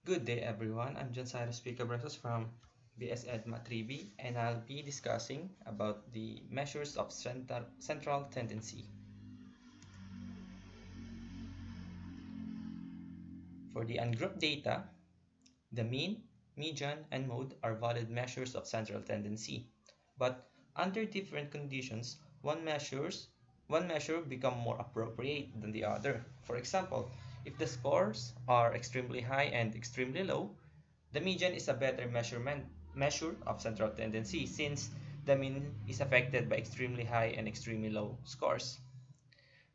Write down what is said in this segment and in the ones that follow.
Good day, everyone. I'm John Cyrus P. Cabresos from BS Edma 3B, and I'll be discussing about the measures of central tendency. For the ungrouped data, the mean, median, and mode are valid measures of central tendency. But under different conditions, one measure become more appropriate than the other. For example, if the scores are extremely high and extremely low, the median is a better measure of central tendency since the mean is affected by extremely high and extremely low scores.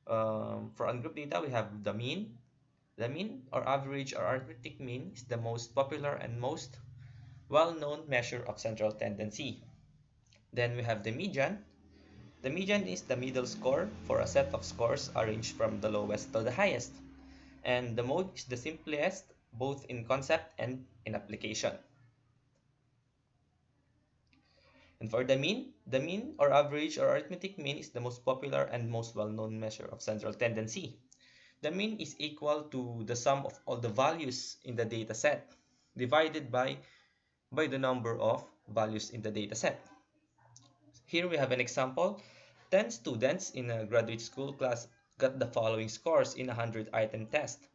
For ungrouped data, we have the mean. The mean or average or arithmetic mean is the most popular and most well-known measure of central tendency. Then we have the median. The median is the middle score for a set of scores arranged from the lowest to the highest. And the mode is the simplest both in concept and in application. And for the mean or average or arithmetic mean is the most popular and most well-known measure of central tendency. The mean is equal to the sum of all the values in the data set divided by the number of values in the data set. Here we have an example. 10 students in a graduate school class got the following scores in a 100-item test.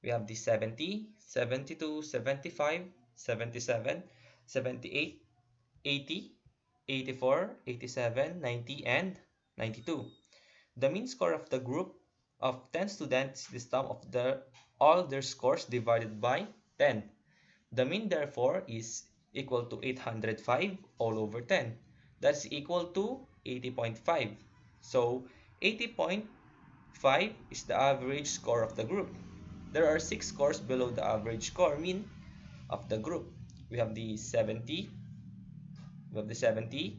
We have the 70, 72, 75, 77, 78, 80, 84, 87, 90, and 92. The mean score of the group of 10 students is the sum of all their scores divided by 10. The mean therefore is equal to 805 all over 10. That's equal to 80.5. So 80.5 is the average score of the group. There are 6 scores below the average score mean of the group. We have the 70,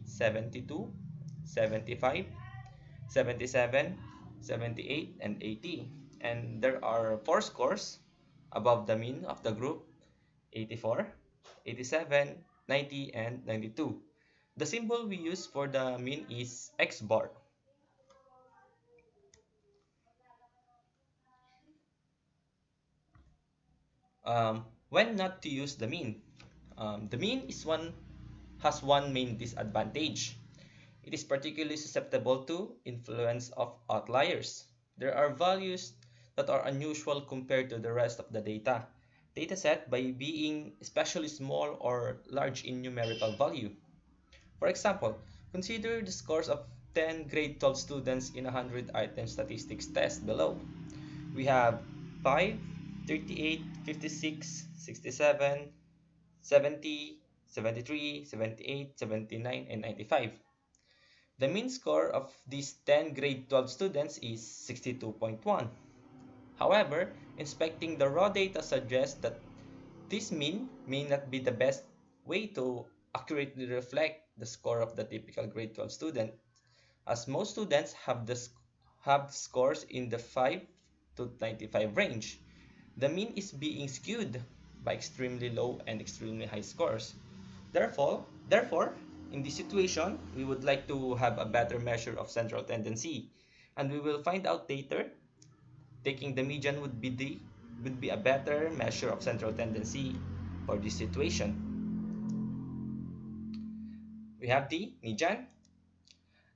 72, 75, 77, 78, and 80. And there are 4 scores above the mean of the group: 84, 87, 90, and 92. The symbol we use for the mean is X bar. When not to use the mean? The mean has one main disadvantage. It is particularly susceptible to influence of outliers. There are values that are unusual compared to the rest of the dataset by being especially small or large in numerical value. For example, consider the scores of 10 grade 12 students in a 100-item statistics test below. We have 5, 38, 56, 67, 70, 73, 78, 79, and 95. The mean score of these 10 grade 12 students is 62.1. However, inspecting the raw data suggests that this mean may not be the best way to accurately reflect the score of the typical grade 12 student, as most students have scores in the 5 to 95 range. The mean is being skewed by extremely low and extremely high scores. Therefore, in this situation, we would like to have a better measure of central tendency, and we will find out later. Taking the median would be a better measure of central tendency for this situation. We have the median.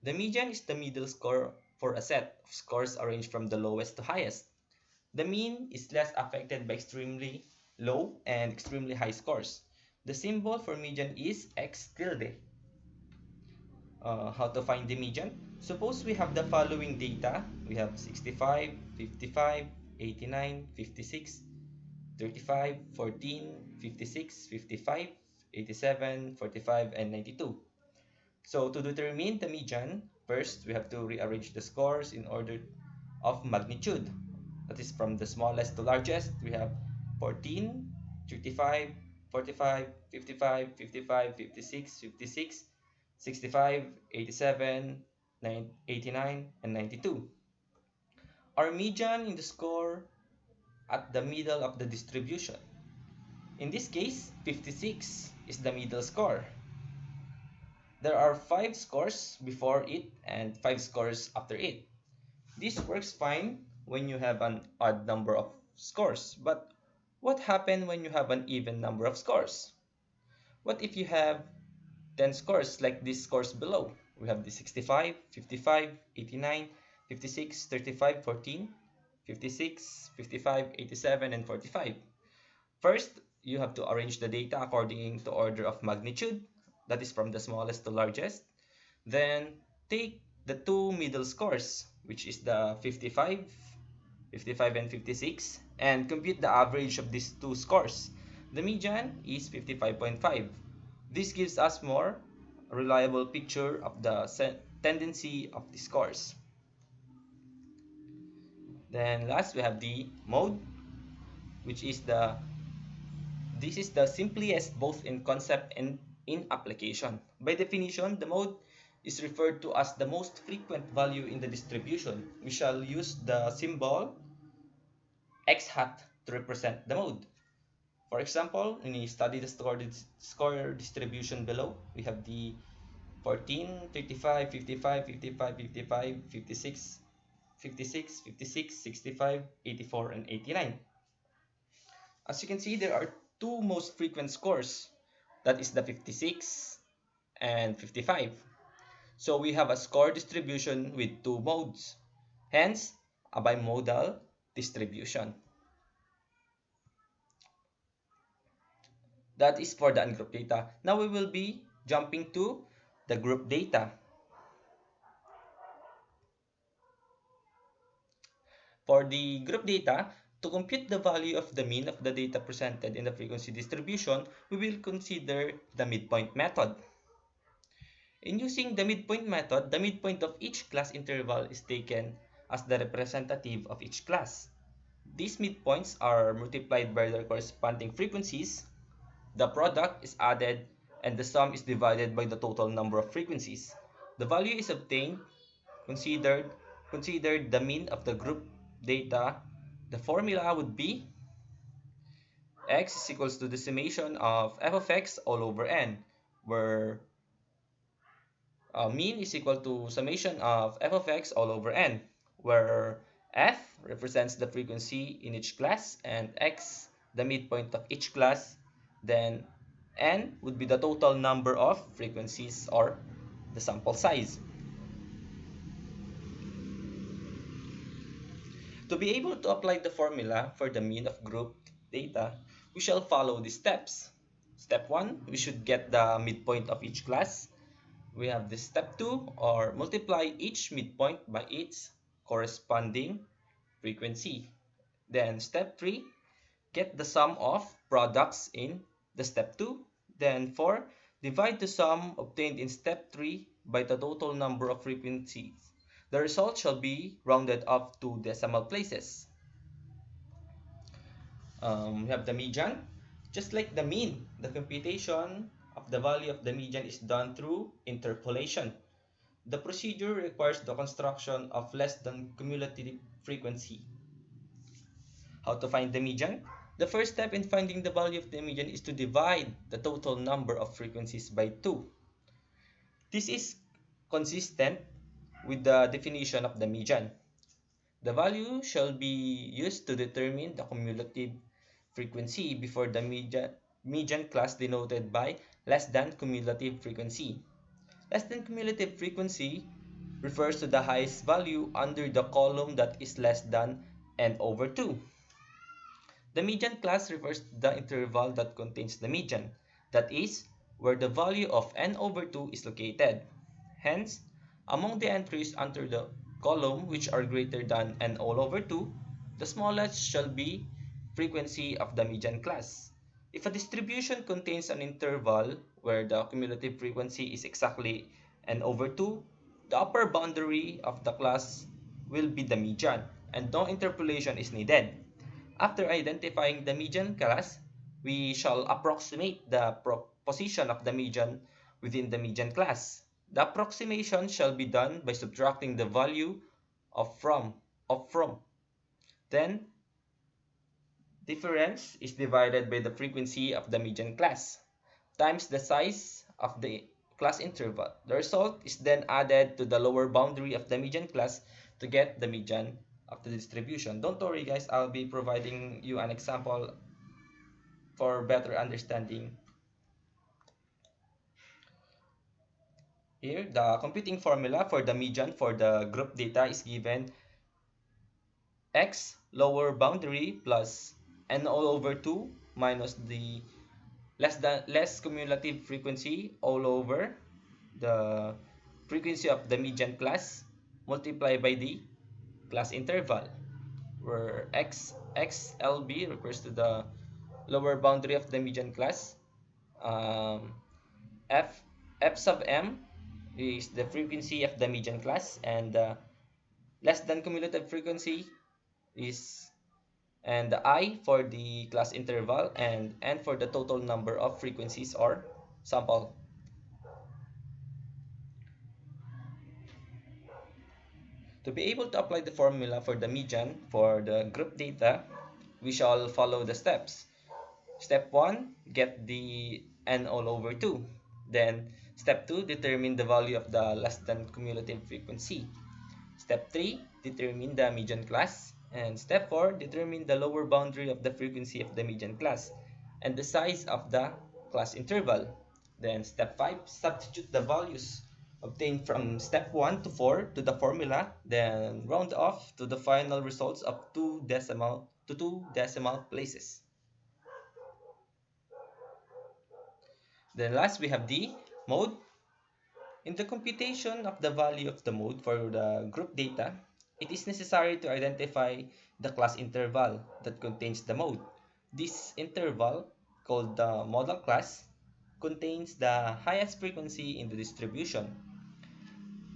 The median is the middle score for a set of scores arranged from the lowest to highest. The mean is less affected by extremely low and extremely high scores. The symbol for median is X tilde. How to find the median? Suppose we have the following data. We have 65, 55, 89, 56, 35, 14, 56, 55, 87, 45, and 92. So to determine the median, first we have to rearrange the scores in order of magnitude. That is from the smallest to largest. We have 14, 35, 45, 55, 55, 56, 56, 65, 87, 89, and 92. Our median in the score at the middle of the distribution. In this case, 56 is the middle score. There are 5 scores before it and 5 scores after it. This works fine when you have an odd number of scores, but What happens when you have an even number of scores? What if you have 10 scores like these scores below? We have the 65, 55, 89, 56, 35, 14, 56, 55, 87, and 45. First, you have to arrange the data according to order of magnitude, that is from the smallest to largest. Then take the two middle scores, which is the 55, 55 and 56, and compute the average of these two scores. The median is 55.5. This gives us more reliable picture of the tendency of the scores. Then last we have the mode, which is the simplest both in concept and in application. By definition, the mode is referred to as the most frequent value in the distribution. We shall use the symbol x hat to represent the mode. For example, when we study the score distribution below, we have the 14, 35, 55, 55, 55, 56, 56, 56, 65, 84, and 89. As you can see, there are two most frequent scores. That is the 56 and 55. So we have a score distribution with two modes. Hence, a bimodal distribution. That is for the ungrouped data. Now we will be jumping to the group data. For the group data, to compute the value of the mean of the data presented in the frequency distribution, we will consider the midpoint method. In using the midpoint method, the midpoint of each class interval is taken as the representative of each class. These midpoints are multiplied by their corresponding frequencies, the product is added, and the sum is divided by the total number of frequencies. The value is obtained, considered the mean of the group data. The formula would be x is equals to the summation of f of x all over n, where mean is equal to summation of f of x all over n, where f represents the frequency in each class and x the midpoint of each class. Then n would be the total number of frequencies or the sample size. To be able to apply the formula for the mean of group data, we shall follow the steps. Step 1, we should get the midpoint of each class. We have this step 2, or multiply each midpoint by its corresponding frequency. Then step 3, get the sum of products in the step 2. Then 4, divide the sum obtained in step 3 by the total number of frequencies. The result shall be rounded up to decimal places. We have the median. Just like the mean, the computation of the value of the median is done through interpolation. The procedure requires the construction of less than cumulative frequency. How to find the median? The first step in finding the value of the median is to divide the total number of frequencies by 2. This is consistent with the definition of the median. The value shall be used to determine the cumulative frequency before the median class denoted by less than cumulative frequency. Less than cumulative frequency refers to the highest value under the column that is less than n over 2. The median class refers to the interval that contains the median, that is, where the value of n over 2 is located. Hence, among the entries under the column which are greater than n all over 2, the smallest shall be frequency of the median class. If a distribution contains an interval where the cumulative frequency is exactly n over 2, the upper boundary of the class will be the median, and no interpolation is needed. After identifying the median class, we shall approximate the position of the median within the median class. The approximation shall be done by subtracting the value of from. Then, difference is divided by the frequency of the median class times the size of the class interval. The result is then added to the lower boundary of the median class to get the median of the distribution. Don't worry guys, I'll be providing you an example for better understanding, here the computing formula for the median for the group data is given x lower boundary plus n all over 2 minus the less cumulative frequency all over the frequency of the median class multiplied by the class interval, where xlb refers to the lower boundary of the median class. um, f f sub m is the frequency of the median class, and less than cumulative frequency is, and the I for the class interval, and n for the total number of frequencies or sample. To be able to apply the formula for the median for the group data, we shall follow the steps. Step 1, get the n all over 2. Then step 2, determine the value of the less than cumulative frequency. Step 3, determine the median class. And step 4, determine the lower boundary of the frequency of the median class and the size of the class interval. Then step 5, substitute the values obtained from step 1 to 4 to the formula, then round off to the final results of two decimal places. Then last, we have the mode. In the computation of the value of the mode for the group data, it is necessary to identify the class interval that contains the mode. This interval, called the model class, contains the highest frequency in the distribution.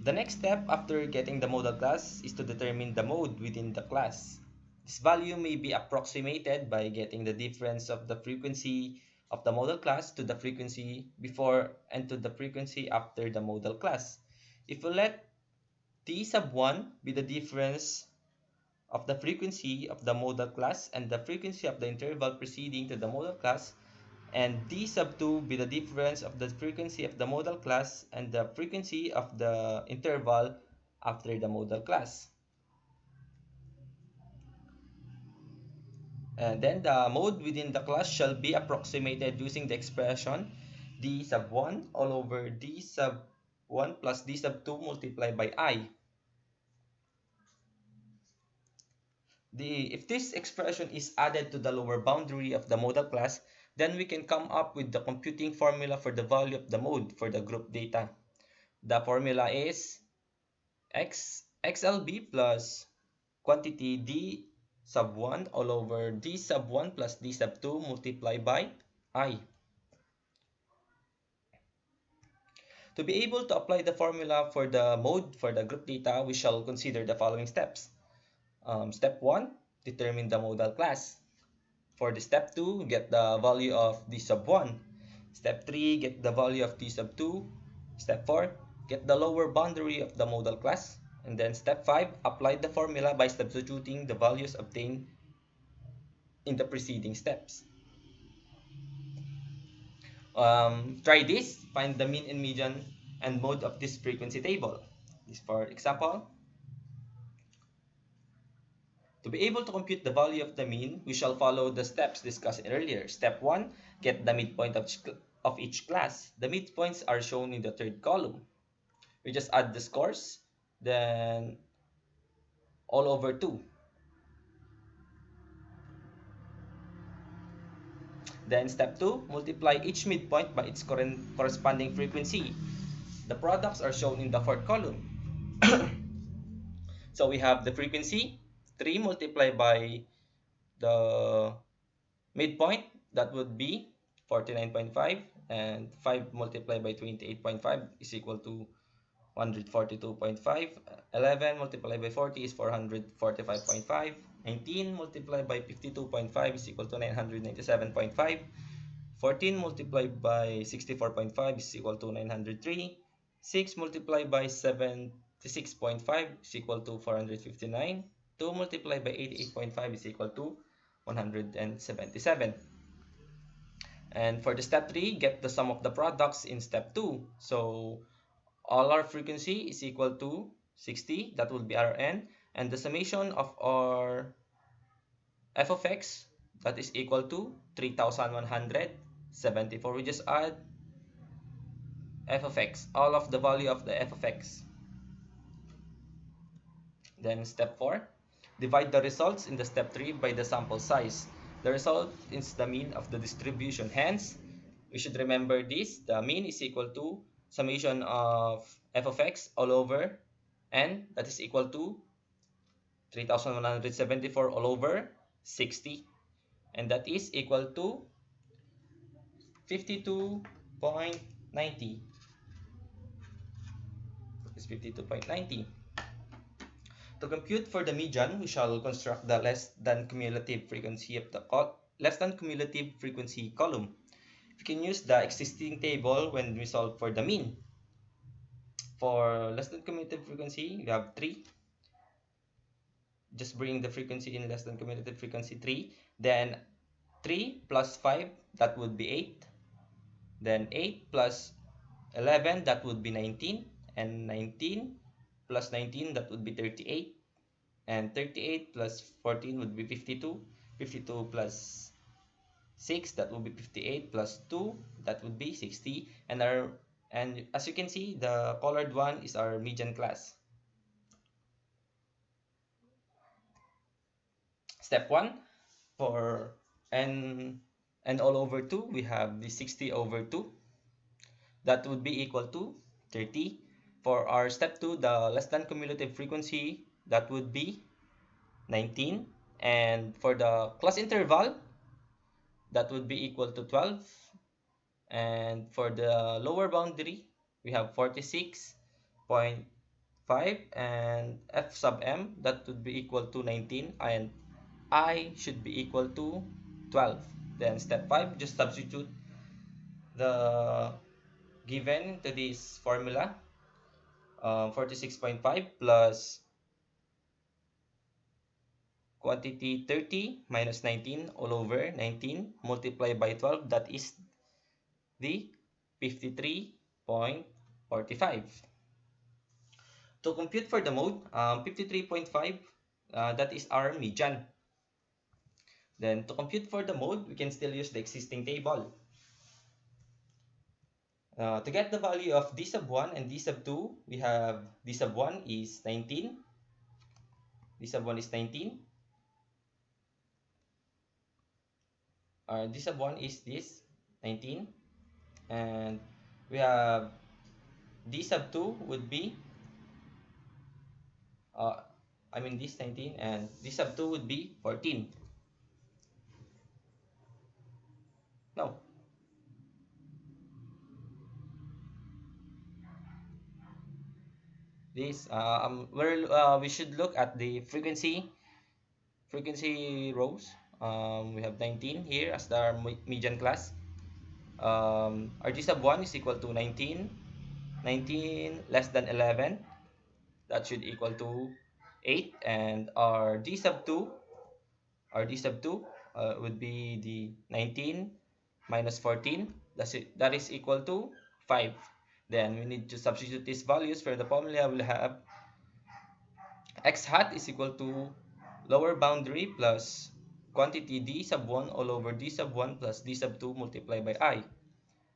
The next step after getting the model class is to determine the mode within the class. This value may be approximated by getting the difference of the frequency of the model class to the frequency before and to the frequency after the model class. If we let t sub 1 be the difference of the frequency of the model class and the frequency of the interval preceding to the model class, and d sub 2 be the difference of the frequency of the model class and the frequency of the interval after the model class. And then the mode within the class shall be approximated using the expression d sub 1 all over d sub 1 plus d sub 2 multiplied by I. If this expression is added to the lower boundary of the model class, then we can come up with the computing formula for the value of the mode for the group data. The formula is xlb plus quantity d sub 1 all over d sub 1 plus d sub 2 multiplied by I. To be able to apply the formula for the mode for the group data, we shall consider the following steps. Step 1, determine the modal class. For the step 2, get the value of d sub 1. Step 3, get the value of d sub 2. Step 4, get the lower boundary of the modal class. And then step 5, apply the formula by substituting the values obtained in the preceding steps. Try this, find the mean and median and mode of this frequency table. This, for example, to be able to compute the value of the mean, we shall follow the steps discussed earlier. Step 1, get the midpoint of each class. The midpoints are shown in the third column. We just add the scores, then all over 2. Then step 2, multiply each midpoint by its corresponding frequency. The products are shown in the fourth column. So we have the frequency, 3 multiplied by the midpoint, that would be 49.5, and 5 multiplied by 28.5 is equal to 142.5. 11 multiplied by 40 is 445.5. 19 multiplied by 52.5 is equal to 997.5. 14 multiplied by 64.5 is equal to 903. 6 multiplied by 76.5 is equal to 459. 2 multiplied by 88.5 is equal to 177. And for the step 3, get the sum of the products in step 2. So all our frequency is equal to 60, that will be our n, and the summation of our f of x, that is equal to 3,174. We just add f of x, all of the value of the f of x. Then step 4, divide the results in the step 3 by the sample size. The result is the mean of the distribution. Hence, we should remember this. The mean is equal to summation of f of x all over n, that is equal to 3,174 all over 60. And that is equal to 52.90. It's 52.90. To compute for the median, we shall construct the less than cumulative frequency of the column. We can use the existing table when we solve for the mean. For less than cumulative frequency, we have 3. Just bring the frequency in less than cumulative frequency 3. Then 3 plus 5, that would be 8. Then 8 plus 11, that would be 19. And 19 plus 19, that would be 38. And 38 plus 14 would be 52. 52 plus 6, that would be 58, plus 2, that would be 60. And as you can see, the colored one is our median class. Step 1, for n all over 2, we have the 60 over 2. That would be equal to 30. For our step 2, the less than cumulative frequency, that would be 19. And for the class interval, that would be equal to 12. And for the lower boundary, we have 46.5, and f sub m, that would be equal to 19, and I should be equal to 12. Then step 5, just substitute the given to this formula. 46.5 plus quantity 30 minus 19 all over 19 multiplied by 12, that is the 53.45. To compute for the mode, 53.5, that is our median. Then to compute for the mode, we can still use the existing table. To get the value of d sub 1 and d sub 2, we have d sub 1 is 19. D sub 1 is 19. D sub 1 is this, 19. And we have d sub 2 would be, this 19, and d sub 2 would be 14. No. This we should look at the frequency rows. We have 19 here as our median class. Our d sub 1 is equal to 19. 19 less than 11, that should equal to 8. And our d sub 2 would be the 19 minus 14, that is equal to 5. Then we need to substitute these values for the formula. We'll have x hat is equal to lower boundary plus quantity d sub 1 all over d sub 1 plus d sub 2 multiplied by I.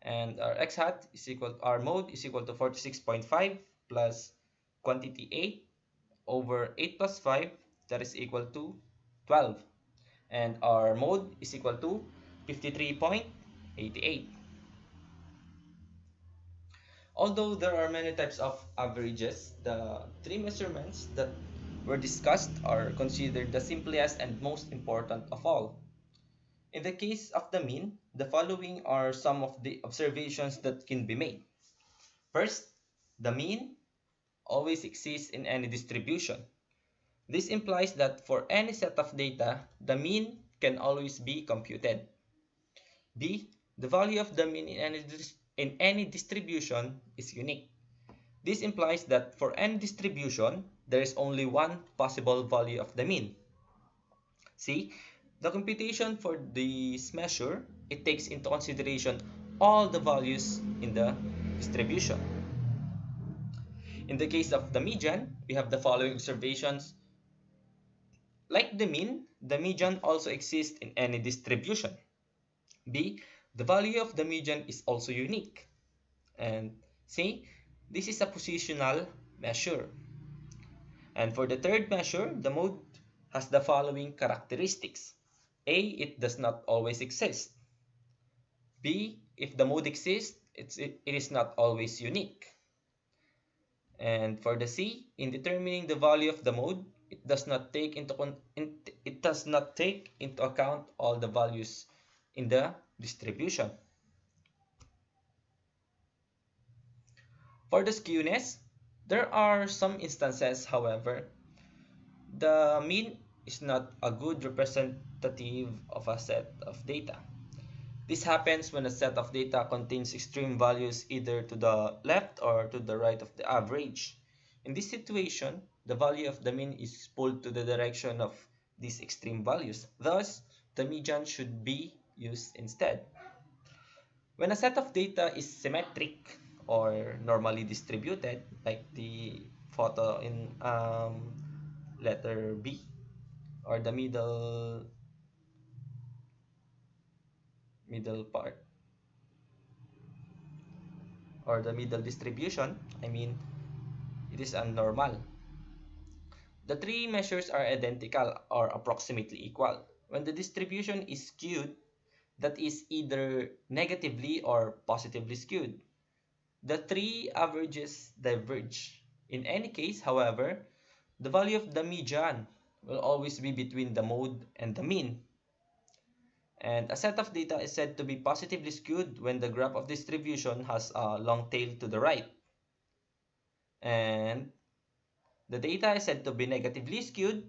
And our x hat is our mode is equal to 46.5 plus quantity 8 over 8 plus 5, that is equal to 12. And our mode is equal to 53.88. Although there are many types of averages, the 3 measurements that were discussed are considered the simplest and most important of all. In the case of the mean, the following are some of the observations that can be made. First, the mean always exists in any distribution. This implies that for any set of data, the mean can always be computed. B, the value of the mean in any distribution is unique. This implies that for any distribution, there is only one possible value of the mean. C, the computation for this measure, it takes into consideration all the values in the distribution. In the case of the median, we have the following observations. Like the mean, the median also exists in any distribution. B, the value of the median is also unique. And C, this is a positional measure. And for the third measure, the mode has the following characteristics. A, it does not always exist. B, if the mode exists, it is not always unique. And for the C, in determining the value of the mode, it does not take into account all the values in the distribution. For the skewness, there are some instances, however, the mean is not a good representative of a set of data. This happens when a set of data contains extreme values either to the left or to the right of the average. In this situation, the value of the mean is pulled to the direction of these extreme values. Thus, the median should be used instead. When a set of data is symmetric or normally distributed, like the photo in letter B, or the middle part, or the middle distribution, I mean, it is abnormal. The three measures are identical or approximately equal. When the distribution is skewed, that is either negatively or positively skewed, the three averages diverge. In any case, however, the value of the median will always be between the mode and the mean. And a set of data is said to be positively skewed when the graph of distribution has a long tail to the right. And the data is said to be negatively skewed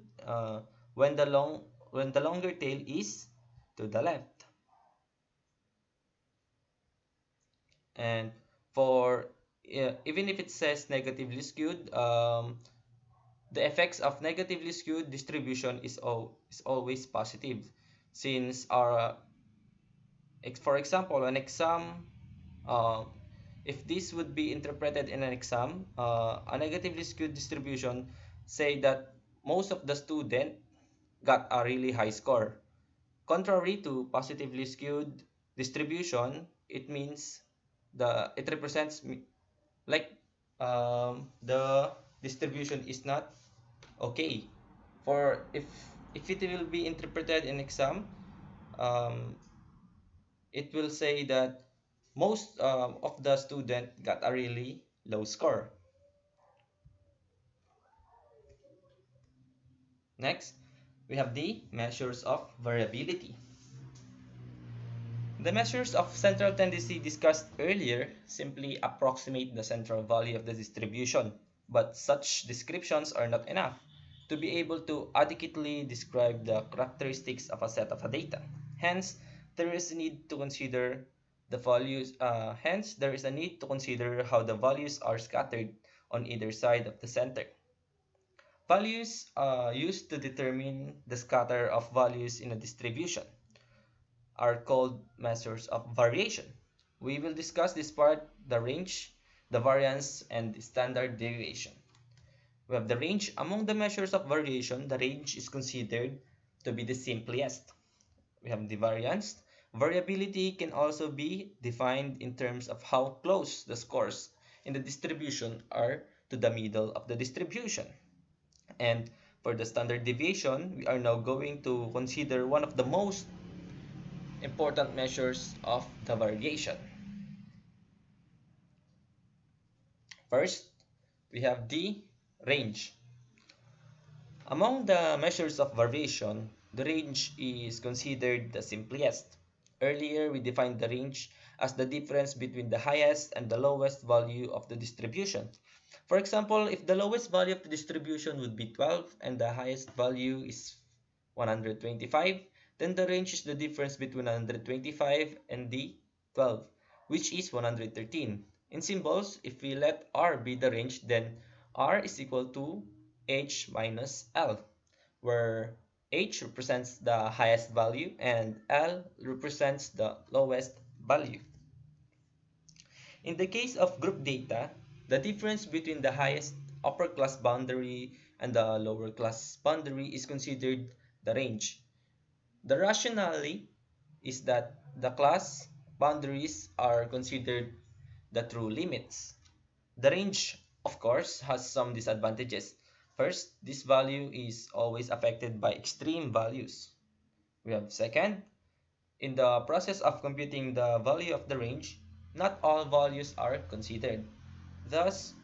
when the longer tail is to the left. And for even if it says negatively skewed, the effects of negatively skewed distribution is always positive, since for example, an exam, uh, if this would be interpreted in an exam, a negatively skewed distribution say that most of the student got a really high score. Contrary to positively skewed distribution, it means it represents like the distribution is not okay. For if it will be interpreted in exam, um, it will say that most of the student got a really low score. Next, we have the measures of variability. The measures of central tendency discussed earlier simply approximate the central value of the distribution, but such descriptions are not enough to be able to adequately describe the characteristics of a set of data. Hence, there is a need to consider how the values are scattered on either side of the center. Values used to determine the scatter of values in a distribution are called measures of variation. We will discuss this part, the range, the variance, and the standard deviation. We have the range. Among the measures of variation, the range is considered to be the simplest. We have the variance. Variability can also be defined in terms of how close the scores in the distribution are to the middle of the distribution. And for the standard deviation, we are now going to consider one of the most important measures of the variation. First, we have the range. Among the measures of variation, the range is considered the simplest. Earlier, we defined the range as the difference between the highest and the lowest value of the distribution. For example, if the lowest value of the distribution would be 12 and the highest value is 125, then the range is the difference between 125 and the 12, which is 113. In symbols, if we let R be the range, then R is equal to H minus L, where H represents the highest value and L represents the lowest value. In the case of group data, the difference between the highest upper class boundary and the lower class boundary is considered the range. The rationale is that the class boundaries are considered the true limits. The range, of course, has some disadvantages. First, this value is always affected by extreme values. We have second, in the process of computing the value of the range, not all values are considered. Thus,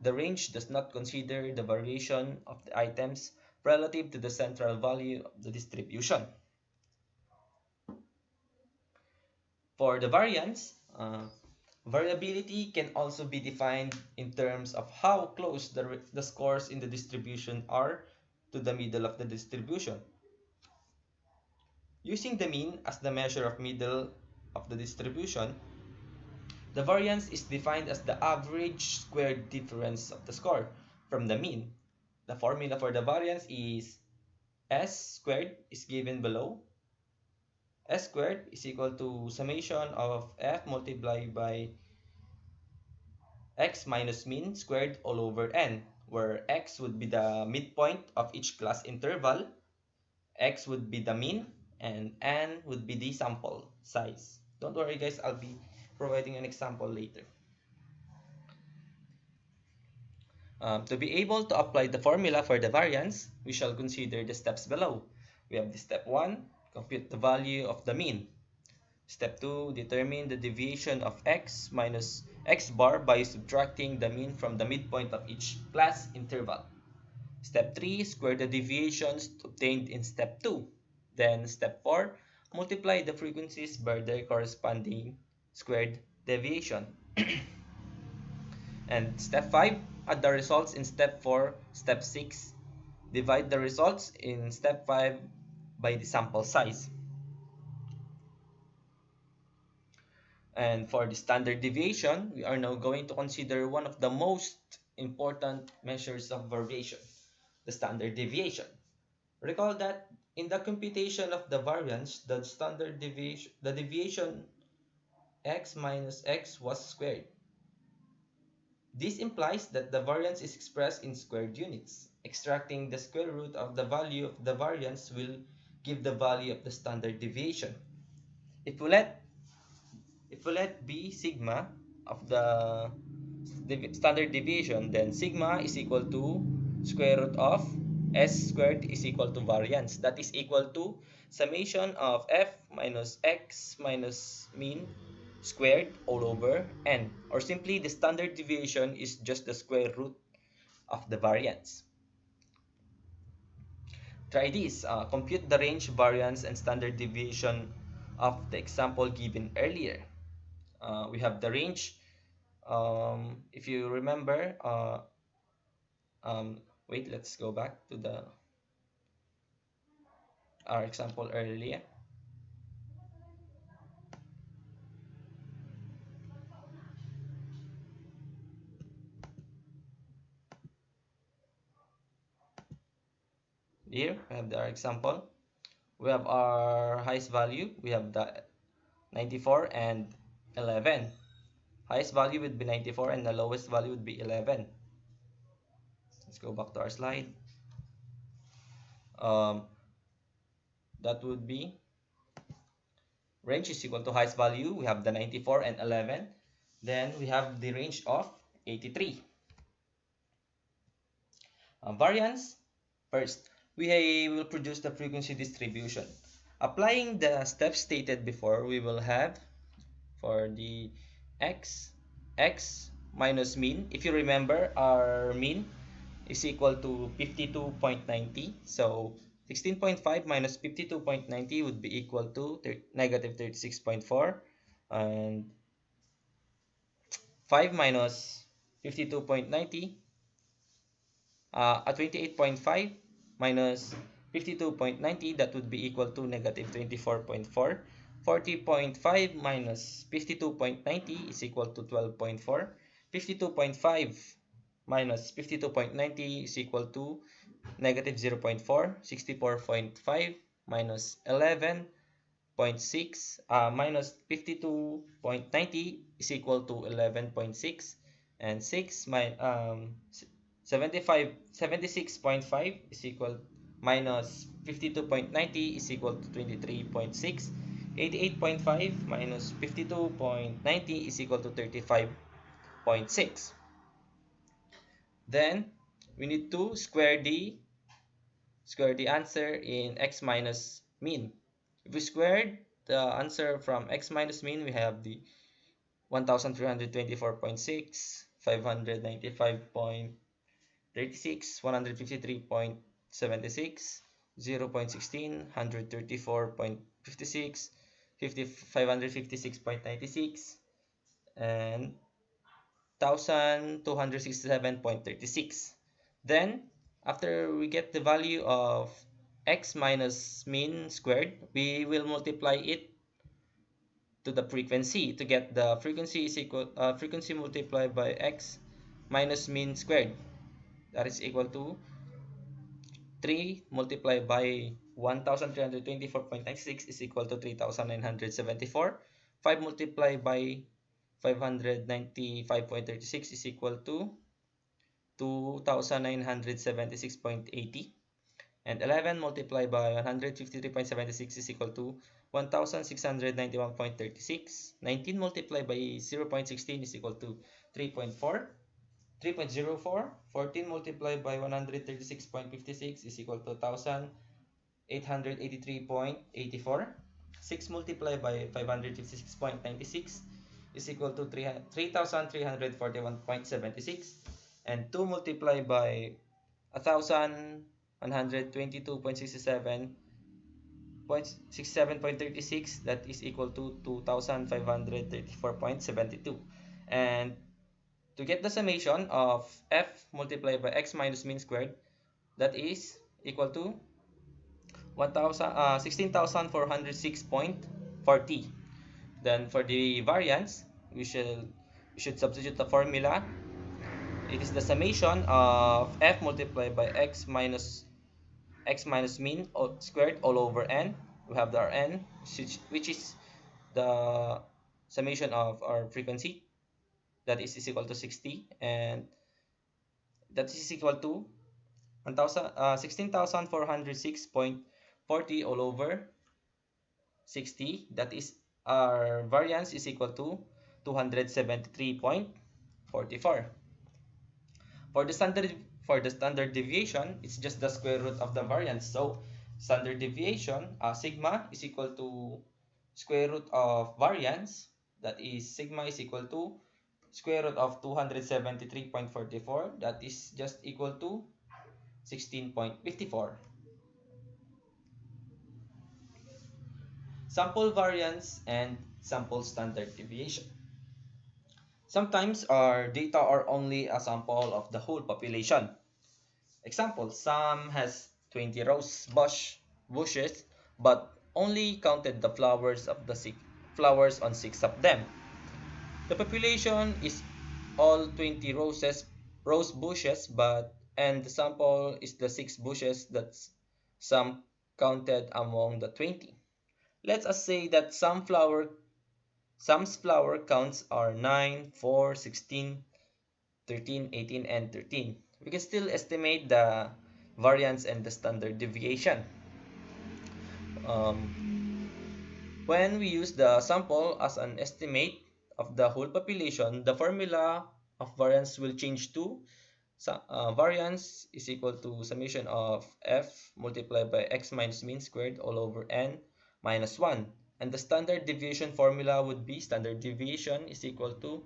the range does not consider the variation of the items relative to the central value of the distribution. For the variance, variability can also be defined in terms of how close the scores in the distribution are to the middle of the distribution. Using the mean as the measure of middle of the distribution, the variance is defined as the average squared difference of the score from the mean. The formula for the variance is S squared is given below. S squared is equal to summation of F multiplied by X minus mean squared all over N, where X would be the midpoint of each class interval, X would be the mean, and N would be the sample size. Don't worry guys, I'll be providing an example later. To be able to apply the formula for the variance, we shall consider the steps below. We have the step 1, compute the value of the mean. Step 2, determine the deviation of x minus x bar by subtracting the mean from the midpoint of each class interval. Step 3, square the deviations obtained in step 2. Then step 4, multiply the frequencies by their corresponding squared deviation. And step 5, add the results in step 4, step 6. Divide the results in step 5 by the sample size. And for the standard deviation, we are now going to consider one of the most important measures of variation, the standard deviation. Recall that in the computation of the variance, the standard deviation, the deviation x minus x was squared. This implies that the variance is expressed in squared units. Extracting the square root of the value of the variance will give the value of the standard deviation. If we let b sigma of the standard deviation, then sigma is equal to square root of s squared is equal to variance. That is equal to summation of f minus x minus mean squared all over n, or simply the standard deviation is just the square root of the variance. Try this. Compute the range, variance, and standard deviation of the example given earlier. We have the range. If you remember, wait, let's go back to our example earlier. Here we have our example. We have our highest value. We have the 94 and 11. Highest value would be 94 and the lowest value would be 11. Let's go back to our slide. That would be range is equal to highest value. We have the 94 and 11. Then we have the range of 83. Variance. First, we will produce the frequency distribution. Applying the steps stated before, we will have for the x minus mean. If you remember, our mean is equal to 52.90. So 16.5 minus 52.90 would be equal to negative 36.4. And 5 minus 52.90, 28.5 minus 52.90, that would be equal to negative 24.4. 40.5 minus 52.90 is equal to 12.4. 52.5 minus 52.90 is equal to negative 0.4. 64.5 minus 11.6 minus 52.90 is equal to 11.6, and 76.5 is equal minus 52.90 is equal to 23.6. 88.5 minus 52.90 is equal to 35.6. Then we need to square the answer in x minus mean. If we squared the answer from x minus mean, we have the 1324.6, 595.36, 153.76, 0.16, 134.56, 556.96, and 1267.36. Then, after we get the value of x minus mean squared, we will multiply it to the frequency to get the frequency is equal frequency multiplied by x minus mean squared, that is equal to 3 multiplied by 1324.96 is equal to 3974. 5 multiplied by 595.36 is equal to 2976.80, and 11 multiplied by 153.76 is equal to 1691.36. 19 multiplied by 0.16 is equal to 3.4. 3.04. 14 multiplied by 136.56 is equal to 1883.84. 6 multiplied by 556.96 is equal to 3341.76. And 2 multiplied by 1122.67.36, that is equal to 2534.72. And to get the summation of f multiplied by x minus mean squared, that is equal to 16,406.40. Then for the variance, we should substitute the formula. It is the summation of f multiplied by x minus mean squared all over n. We have our n, which is the summation of our frequency, that is equal to 60, and that is equal to 16,406.40 all over 60. That is, our variance is equal to 273.44. For the standard deviation, it's just the square root of the variance. So standard deviation, sigma is equal to square root of variance. That is, sigma is equal to square root of 273.44. That is just equal to 16.54. Sample variance and sample standard deviation. Sometimes our data are only a sample of the whole population. Example, some has 20 bushes, but only counted the flowers on 6 of them. The population is all 20 rose bushes, and the sample is the 6 bushes that some counted among the 20. Let us say that some flower counts are 9, 4, 16, 13, 18, and 13. We can still estimate the variance and the standard deviation. When we use the sample as an estimate of the whole population, the formula of variance will change to variance is equal to summation of f multiplied by x minus mean squared all over n minus 1. And the standard deviation formula would be standard deviation is equal to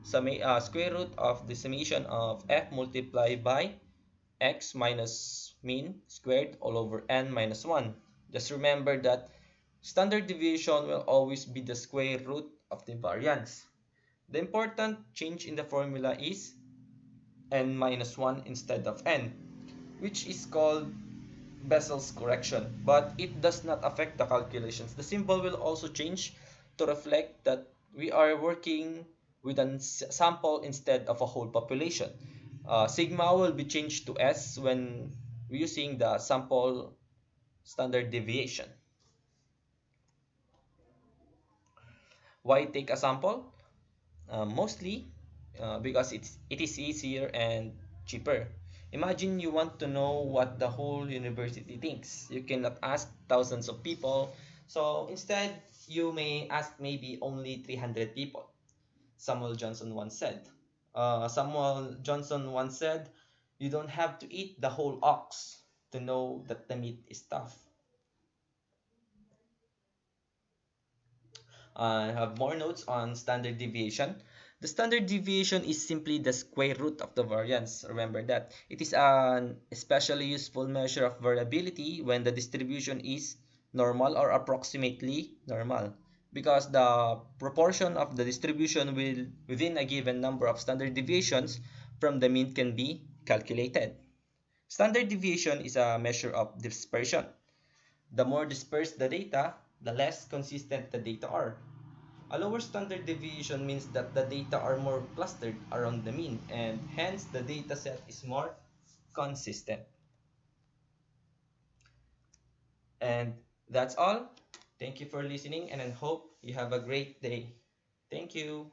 square root of the summation of f multiplied by x minus mean squared all over n minus 1. Just remember that standard deviation will always be the square root of the variance. The important change in the formula is n minus 1 instead of n, which is called Bessel's correction, but it does not affect the calculations. The symbol will also change to reflect that we are working with a sample instead of a whole population. Sigma will be changed to S when using the sample standard deviation. Why take a sample? Mostly because it is easier and cheaper. Imagine you want to know what the whole university thinks. You cannot ask thousands of people. So instead, you may ask maybe only 300 people. Samuel Johnson once said. You don't have to eat the whole ox to know that the meat is tough. I have more notes on standard deviation. The standard deviation is simply the square root of the variance. Remember that. It is an especially useful measure of variability when the distribution is normal or approximately normal, because the proportion of the distribution will within a given number of standard deviations from the mean can be calculated. Standard deviation is a measure of dispersion. The more dispersed the data, the less consistent the data are. A lower standard deviation means that the data are more clustered around the mean, and hence the data set is more consistent. And that's all. Thank you for listening, and I hope you have a great day. Thank you.